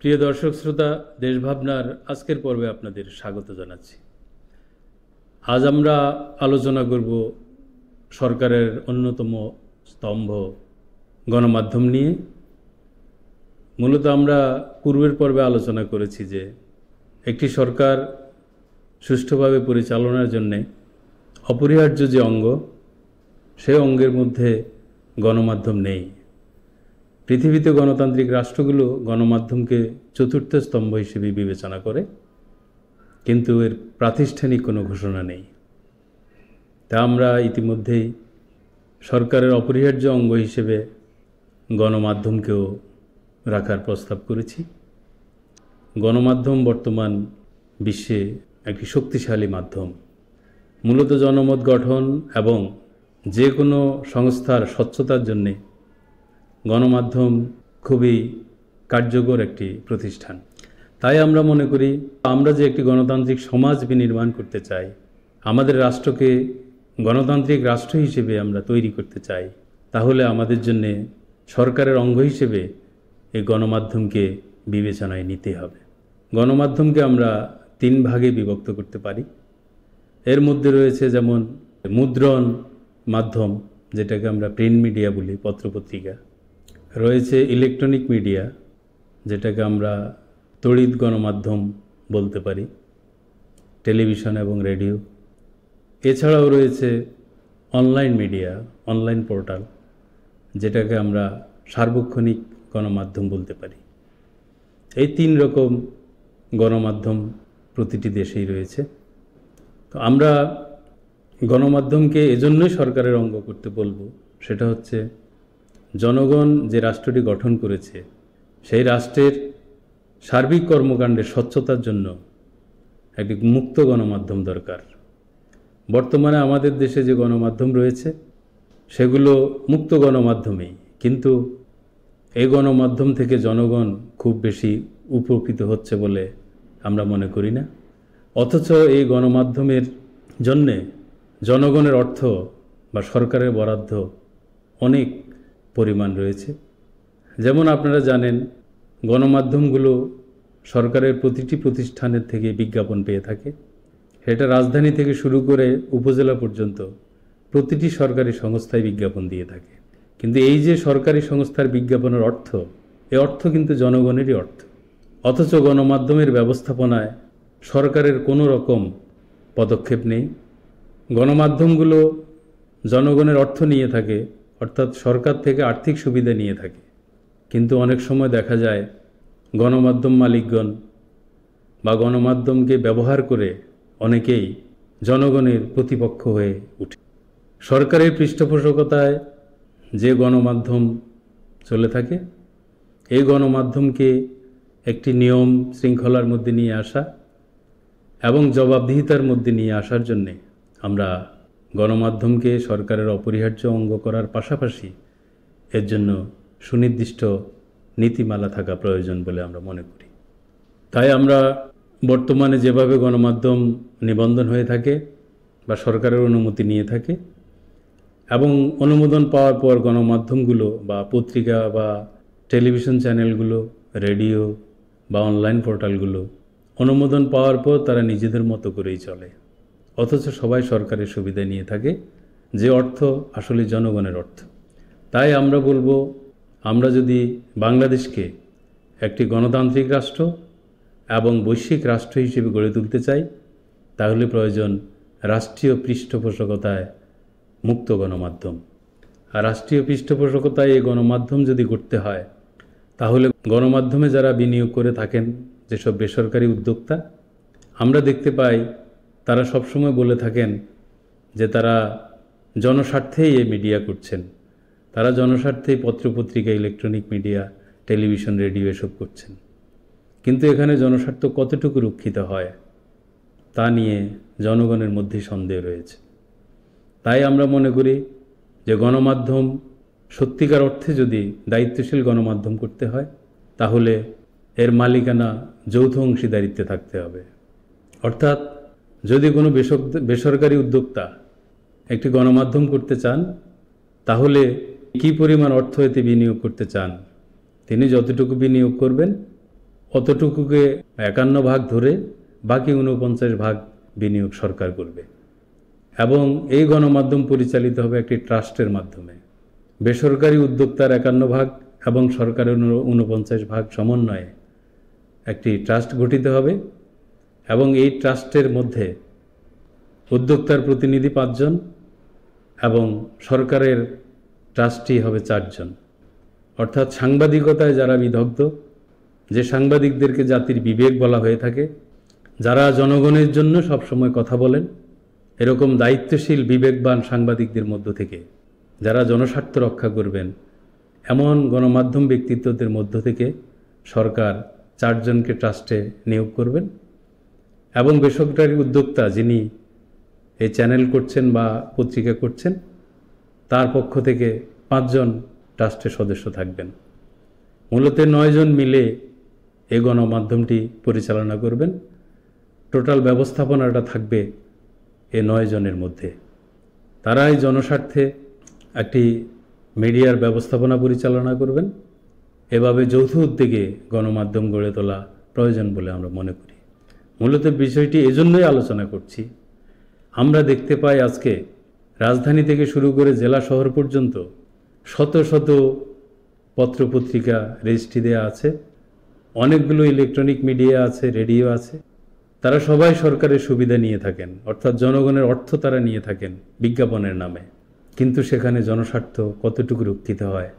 প্রিয় দর্শক শ্রোতা, দেশভাবনার আজকের পর্বে আপনাদের স্বাগত জানাচ্ছি। আজ আমরা আলোচনা করব সরকারের অন্যতম স্তম্ভ গণমাধ্যম নিয়ে। মূলত আমরা পূর্বের পর্বে আলোচনা করেছি যে একটি সরকার সুষ্ঠুভাবে পরিচালনার জন্যে অপরিহার্য যে অঙ্গ, সেই অঙ্গের মধ্যে গণমাধ্যম নেই। পৃথিবীতে গণতান্ত্রিক রাষ্ট্রগুলো গণমাধ্যমকে চতুর্থ স্তম্ভ হিসেবে বিবেচনা করে, কিন্তু এর প্রাতিষ্ঠানিক কোনো ঘোষণা নেই। তা আমরা ইতিমধ্যেই সরকারের অপরিহার্য অঙ্গ হিসেবে গণমাধ্যমকেও রাখার প্রস্তাব করেছি। গণমাধ্যম বর্তমান বিশ্বে একটি শক্তিশালী মাধ্যম। মূলত জনমত গঠন এবং যে কোনো সংস্থার স্বচ্ছতার জন্যে গণমাধ্যম খুবই কার্যকর একটি প্রতিষ্ঠান। তাই আমরা মনে করি, আমরা যে একটি গণতান্ত্রিক সমাজ বিনির্মাণ করতে চাই, আমাদের রাষ্ট্রকে গণতান্ত্রিক রাষ্ট্র হিসেবে আমরা তৈরি করতে চাই, তাহলে আমাদের জন্য সরকারের অঙ্গ হিসেবে এই গণমাধ্যমকে বিবেচনায় নিতে হবে। গণমাধ্যমকে আমরা তিন ভাগে বিভক্ত করতে পারি। এর মধ্যে রয়েছে যেমন মুদ্রণ মাধ্যম, যেটাকে আমরা প্রিন্ট মিডিয়া বলি, পত্রপত্রিকা। রয়েছে ইলেকট্রনিক মিডিয়া, যেটাকে আমরা তড়িৎ গণমাধ্যম বলতে পারি, টেলিভিশন এবং রেডিও। এছাড়াও রয়েছে অনলাইন মিডিয়া, অনলাইন পোর্টাল, যেটাকে আমরা সার্বক্ষণিক গণমাধ্যম বলতে পারি। এই তিন রকম গণমাধ্যম প্রতিটি দেশেই রয়েছে। তো আমরা গণমাধ্যমকে এজন্যই সরকারের অঙ্গ করতে বলবো, সেটা হচ্ছে জনগণ যে রাষ্ট্রটি গঠন করেছে, সেই রাষ্ট্রের সার্বিক কর্মকাণ্ডের স্বচ্ছতার জন্য একটি মুক্ত গণমাধ্যম দরকার। বর্তমানে আমাদের দেশে যে গণমাধ্যম রয়েছে সেগুলো মুক্ত গণমাধ্যমেই, কিন্তু এই গণমাধ্যম থেকে জনগণ খুব বেশি উপকৃত হচ্ছে বলে আমরা মনে করি না। অথচ এই গণমাধ্যমের জন্যে জনগণের অর্থ বা সরকারের বরাদ্দ অনেক পরিমাণ রয়েছে। যেমন আপনারা জানেন, গণমাধ্যমগুলো সরকারের প্রতিটি প্রতিষ্ঠানের থেকে বিজ্ঞাপন পেয়ে থাকে। এটা রাজধানী থেকে শুরু করে উপজেলা পর্যন্ত প্রতিটি সরকারি সংস্থায় বিজ্ঞাপন দিয়ে থাকে। কিন্তু এই যে সরকারি সংস্থার বিজ্ঞাপনের অর্থ, এই অর্থ কিন্তু জনগণেরই অর্থ। অথচ গণমাধ্যমের ব্যবস্থাপনায় সরকারের কোনো রকম পদক্ষেপ নেই। গণমাধ্যমগুলো জনগণের অর্থ নিয়ে থাকে, অর্থাৎ সরকার থেকে আর্থিক সুবিধা নিয়ে থাকে, কিন্তু অনেক সময় দেখা যায় গণমাধ্যম মালিকগণ বা গণমাধ্যমকে ব্যবহার করে অনেকেই জনগণের প্রতিপক্ষ হয়ে ওঠে। সরকারের পৃষ্ঠপোষকতায় যে গণমাধ্যম চলে থাকে, এই গণমাধ্যমকে একটি নিয়ম শৃঙ্খলার মধ্যে নিয়ে আসা এবং জবাবদিহিতার মধ্যে নিয়ে আসার জন্যে আমরা গণমাধ্যমকে সরকারের অপরিহার্য অঙ্গ করার পাশাপাশি এর জন্য সুনির্দিষ্ট নীতিমালা থাকা প্রয়োজন বলে আমরা মনে করি। তাই আমরা বর্তমানে যেভাবে গণমাধ্যম নিবন্ধন হয়ে থাকে বা সরকারের অনুমতি নিয়ে থাকে, এবং অনুমোদন পাওয়ার পর গণমাধ্যমগুলো বা পত্রিকা বা টেলিভিশন চ্যানেলগুলো, রেডিও বা অনলাইন পোর্টালগুলো অনুমোদন পাওয়ার পর তারা নিজেদের মতো করেই চলে, অথচ সবাই সরকারের সুবিধা নিয়ে থাকে, যে অর্থ আসলে জনগণের অর্থ। তাই আমরা বলবো, আমরা যদি বাংলাদেশকে একটি গণতান্ত্রিক রাষ্ট্র এবং বৈশ্বিক রাষ্ট্র হিসেবে গড়ে তুলতে চাই, তাহলে প্রয়োজন রাষ্ট্রীয় পৃষ্ঠপোষকতায় মুক্ত গণমাধ্যম। আর রাষ্ট্রীয় পৃষ্ঠপোষকতায় এই গণমাধ্যম যদি করতে হয়, তাহলে গণমাধ্যমে যারা বিনিয়োগ করে থাকেন, যেসব বেসরকারি উদ্যোক্তা, আমরা দেখতে পাই তারা সবসময় বলে থাকেন যে তারা জনস্বার্থেই এই মিডিয়া করছেন, তারা জনস্বার্থেই পত্রপত্রিকা, ইলেকট্রনিক মিডিয়া, টেলিভিশন, রেডিও এসব করছেন। কিন্তু এখানে জনস্বার্থ কতটুকু রক্ষিত হয় তা নিয়ে জনগণের মধ্যে সন্দেহ রয়েছে। তাই আমরা মনে করি যে গণমাধ্যম সত্যিকার অর্থে যদি দায়িত্বশীল গণমাধ্যম করতে হয়, তাহলে এর মালিকানা যৌথ অংশীদারিত্বে থাকতে হবে। অর্থাৎ যদি কোনো বেসরকারি উদ্যোক্তা একটি গণমাধ্যম করতে চান, তাহলে কি পরিমাণ অর্থ এতে বিনিয়োগ করতে চান, তিনি যতটুকু বিনিয়োগ করবেন অতটুকুকে 51 ভাগ ধরে বাকি 49 ভাগ বিনিয়োগ সরকার করবে এবং এই গণমাধ্যম পরিচালিত হবে একটি ট্রাস্টের মাধ্যমে। বেসরকারি উদ্যোক্তার 51 ভাগ এবং সরকারের 49 ভাগ সমন্বয়ে একটি ট্রাস্ট গঠিত হবে এবং এই ট্রাস্টের মধ্যে উদ্যোক্তার প্রতিনিধি 5 জন এবং সরকারের ট্রাস্টি হবে 4 জন। অর্থাৎ সাংবাদিকতায় যারা বিদগ্ধ, যে সাংবাদিকদেরকে জাতির বিবেক বলা হয়ে থাকে, যারা জনগণের জন্য সবসময় কথা বলেন, এরকম দায়িত্বশীল বিবেকবান সাংবাদিকদের মধ্য থেকে যারা জনস্বার্থ রক্ষা করবেন, এমন গণমাধ্যম ব্যক্তিত্বদের মধ্য থেকে সরকার 4 জনকে ট্রাস্টে নিয়োগ করবেন এবং বেসরকারি উদ্যোক্তা যিনি এই চ্যানেল করছেন বা পত্রিকা করছেন, তার পক্ষ থেকে 5 জন ট্রাস্টের সদস্য থাকবেন। মূলত 9 জন মিলে এই গণমাধ্যমটি পরিচালনা করবেন। টোটাল ব্যবস্থাপনাটা থাকবে এই 9 জনের মধ্যে। তারাই জনস্বার্থে একটি মিডিয়ার ব্যবস্থাপনা পরিচালনা করবেন। এভাবে যৌথ উদ্যোগে গণমাধ্যম গড়ে তোলা প্রয়োজন বলে আমরা মনে করি। মূলত বিষয়টি এজন্যই আলোচনা করছি, আমরা দেখতে পাই আজকে রাজধানী থেকে শুরু করে জেলা শহর পর্যন্ত শত শত পত্রপত্রিকা রেজিস্ট্রি দেওয়া আছে, অনেকগুলো ইলেকট্রনিক মিডিয়া আছে, রেডিও আছে। তারা সবাই সরকারের সুবিধা নিয়ে থাকেন, অর্থাৎ জনগণের অর্থ তারা নিয়ে থাকেন বিজ্ঞাপনের নামে। কিন্তু সেখানে জনস্বার্থ কতটুকু রক্ষিত হয়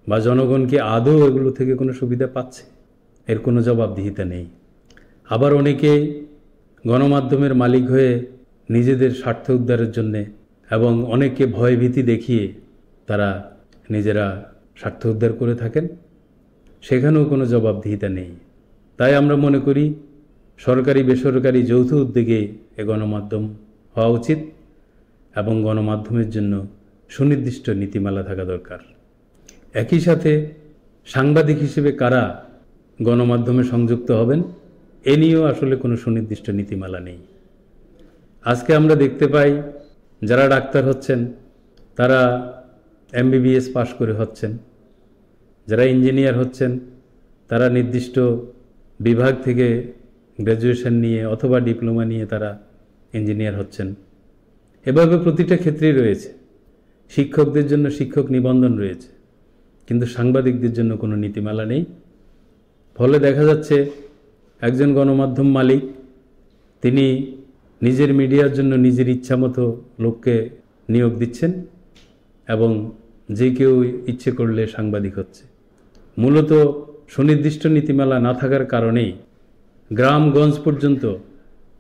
বা জনগণ কি আদৌ এগুলো থেকে কোনো সুবিধা পাচ্ছে, এর কোনো জবাবদিহিতা নেই। আবার অনেকেই গণমাধ্যমের মালিক হয়ে নিজেদের স্বার্থ উদ্ধারের জন্যে এবং অনেককে ভয়ভীতি দেখিয়ে তারা নিজেরা স্বার্থ উদ্ধার করে থাকেন, সেখানেও কোনো জবাবদিহিতা নেই। তাই আমরা মনে করি সরকারি বেসরকারি যৌথ উদ্যোগে এ গণমাধ্যম হওয়া উচিত এবং গণমাধ্যমের জন্য সুনির্দিষ্ট নীতিমালা থাকা দরকার। একই সাথে সাংবাদিক হিসেবে কারা গণমাধ্যমে সংযুক্ত হবেন, এ নিয়েও আসলে কোনো সুনির্দিষ্ট নীতিমালা নেই। আজকে আমরা দেখতে পাই যারা ডাক্তার হচ্ছেন তারা MBBS পাশ করে হচ্ছেন, যারা ইঞ্জিনিয়ার হচ্ছেন তারা নির্দিষ্ট বিভাগ থেকে গ্র্যাজুয়েশন নিয়ে অথবা ডিপ্লোমা নিয়ে তারা ইঞ্জিনিয়ার হচ্ছেন। এভাবে প্রতিটা ক্ষেত্রেই রয়েছে। শিক্ষকদের জন্য শিক্ষক নিবন্ধন রয়েছে, কিন্তু সাংবাদিকদের জন্য কোনো নীতিমালা নেই। ফলে দেখা যাচ্ছে একজন গণমাধ্যম মালিক তিনি নিজের মিডিয়ার জন্য নিজের ইচ্ছামতো লোককে নিয়োগ দিচ্ছেন এবং যে কেউ ইচ্ছে করলে সাংবাদিক হচ্ছে। মূলত সুনির্দিষ্ট নীতিমালা না থাকার কারণেই গ্রামগঞ্জ পর্যন্ত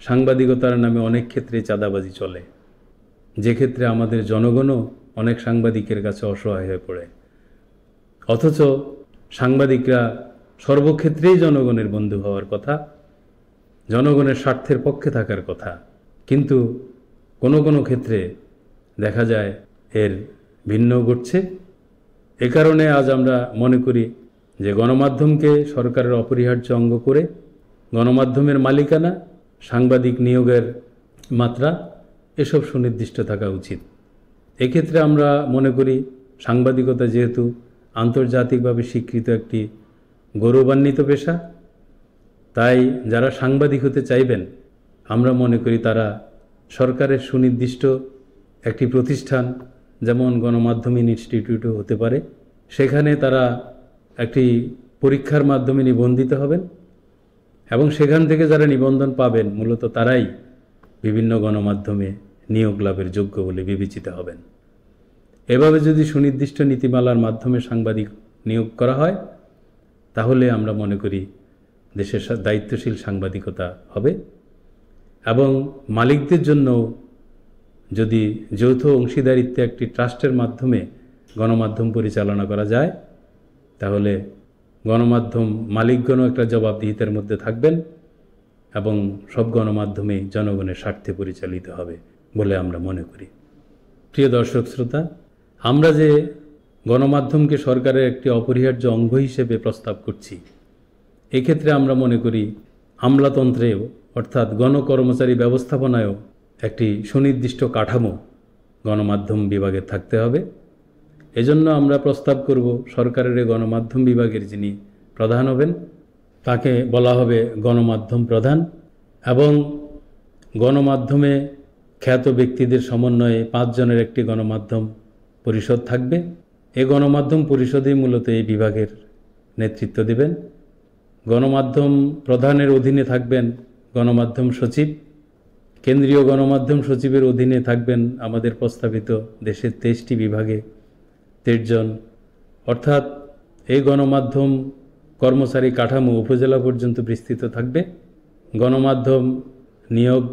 সাংবাদিকতার নামে অনেক ক্ষেত্রে চাঁদাবাজি চলে, যে ক্ষেত্রে আমাদের জনগণও অনেক সাংবাদিকের কাছে অসহায় হয়ে পড়ে। অথচ সাংবাদিকরা সর্বক্ষেত্রেই জনগণের বন্ধু হওয়ার কথা, জনগণের স্বার্থের পক্ষে থাকার কথা, কিন্তু কোনো কোনো ক্ষেত্রে দেখা যায় এর ভিন্ন ঘটছে। এ কারণে আজ আমরা মনে করি যে গণমাধ্যমকে সরকারের অপরিহার্য অঙ্গ করে গণমাধ্যমের মালিকানা, সাংবাদিক নিয়োগের মাত্রা এসব সুনির্দিষ্ট থাকা উচিত। এক্ষেত্রে আমরা মনে করি সাংবাদিকতা যেহেতু আন্তর্জাতিকভাবে স্বীকৃত একটি গৌরবান্বিত পেশা, তাই যারা সাংবাদিক হতে চাইবেন আমরা মনে করি তারা সরকারের সুনির্দিষ্ট একটি প্রতিষ্ঠান যেমন গণমাধ্যম ইনস্টিটিউটও হতে পারে, সেখানে তারা একটি পরীক্ষার মাধ্যমে নিবন্ধিত হবেন এবং সেখান থেকে যারা নিবন্ধন পাবেন মূলত তারাই বিভিন্ন গণমাধ্যমে নিয়োগ লাভের যোগ্য বলে বিবেচিত হবেন। এভাবে যদি সুনির্দিষ্ট নীতিমালার মাধ্যমে সাংবাদিক নিয়োগ করা হয় তাহলে আমরা মনে করি দেশের দায়িত্বশীল সাংবাদিকতা হবে এবং মালিকদের জন্য যদি যৌথ অংশীদারিত্বে একটি ট্রাস্টের মাধ্যমে গণমাধ্যম পরিচালনা করা যায় তাহলে গণমাধ্যম মালিকগণও একটা জবাবদিহিতার মধ্যে থাকবেন এবং সব গণমাধ্যমেই জনগণের স্বার্থে পরিচালিত হবে বলে আমরা মনে করি। প্রিয় দর্শক শ্রোতা, আমরা যে গণমাধ্যমকে সরকারের একটি অপরিহার্য অঙ্গ হিসেবে প্রস্তাব করছি, এক্ষেত্রে আমরা মনে করি আমলাতন্ত্রেও অর্থাৎ গণকর্মচারী ব্যবস্থাপনায়ও একটি সুনির্দিষ্ট কাঠামো গণমাধ্যম বিভাগে থাকতে হবে। এজন্য আমরা প্রস্তাব করব সরকারের গণমাধ্যম বিভাগের যিনি প্রধান হবেন তাকে বলা হবে গণমাধ্যম প্রধান, এবং গণমাধ্যমে খ্যাত ব্যক্তিদের সমন্বয়ে 5 জনের একটি গণমাধ্যম পরিষদ থাকবে। এই গণমাধ্যম পরিষদই মূলত এই বিভাগের নেতৃত্ব দেবেন। গণমাধ্যম প্রধানের অধীনে থাকবেন গণমাধ্যম সচিব। কেন্দ্রীয় গণমাধ্যম সচিবের অধীনে থাকবেন আমাদের প্রস্তাবিত দেশের 23টি বিভাগে 23 জন। অর্থাৎ এই গণমাধ্যম কর্মচারী কাঠামো উপজেলা পর্যন্ত বিস্তৃত থাকবে। গণমাধ্যম নিয়োগ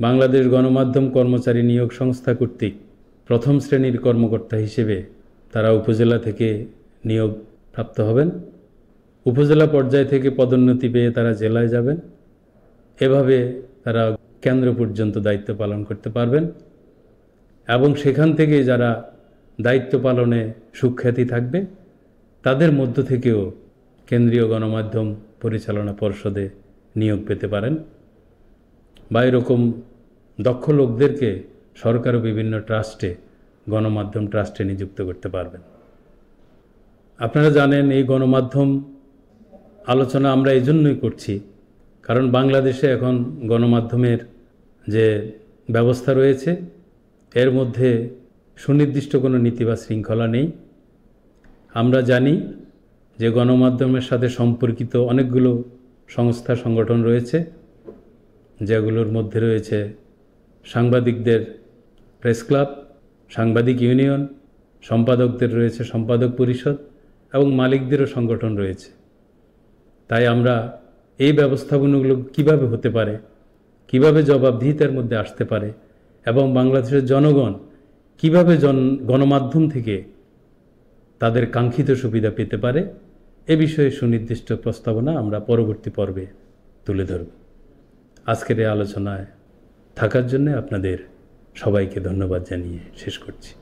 বাংলাদেশ গণমাধ্যম কর্মচারী নিয়োগ সংস্থা কর্তৃক প্রথম শ্রেণীর কর্মকর্তা হিসেবে তারা উপজেলা থেকে নিয়োগ প্রাপ্ত হবেন। উপজেলা পর্যায় থেকে পদোন্নতি পেয়ে তারা জেলায় যাবেন। এভাবে তারা কেন্দ্র পর্যন্ত দায়িত্ব পালন করতে পারবেন, এবং সেখান থেকে যারা দায়িত্ব পালনে সুখ্যাতি থাকবে তাদের মধ্য থেকেও কেন্দ্রীয় গণমাধ্যম পরিচালনা পর্ষদে নিয়োগ পেতে পারেন, বা এরকম দক্ষ লোকদেরকে সরকারও বিভিন্ন ট্রাস্টে, গণমাধ্যম ট্রাস্টে নিযুক্ত করতে পারবেন। আপনারা জানেন এই গণমাধ্যম আলোচনা আমরা এই জন্যই করছি, কারণ বাংলাদেশে এখন গণমাধ্যমের যে ব্যবস্থা রয়েছে এর মধ্যে সুনির্দিষ্ট কোনো নীতি বা শৃঙ্খলা নেই। আমরা জানি যে গণমাধ্যমের সাথে সম্পর্কিত অনেকগুলো সংস্থা সংগঠন রয়েছে, যেগুলোর মধ্যে রয়েছে সাংবাদিকদের প্রেস ক্লাব, সাংবাদিক ইউনিয়ন, সম্পাদকদের রয়েছে সম্পাদক পরিষদ, এবং মালিকদেরও সংগঠন রয়েছে। তাই আমরা এই ব্যবস্থাপনাগুলো কিভাবে হতে পারে, কিভাবে জবাবদিহিতার মধ্যে আসতে পারে, এবং বাংলাদেশের জনগণ কিভাবে গণমাধ্যম থেকে তাদের কাঙ্ক্ষিত সুবিধা পেতে পারে, এ বিষয়ে সুনির্দিষ্ট প্রস্তাবনা আমরা পরবর্তী পর্বে তুলে ধরব। আজকের এই আলোচনায় থাকার জন্য আপনাদের সবাইকে ধন্যবাদ জানিয়ে শেষ করছি।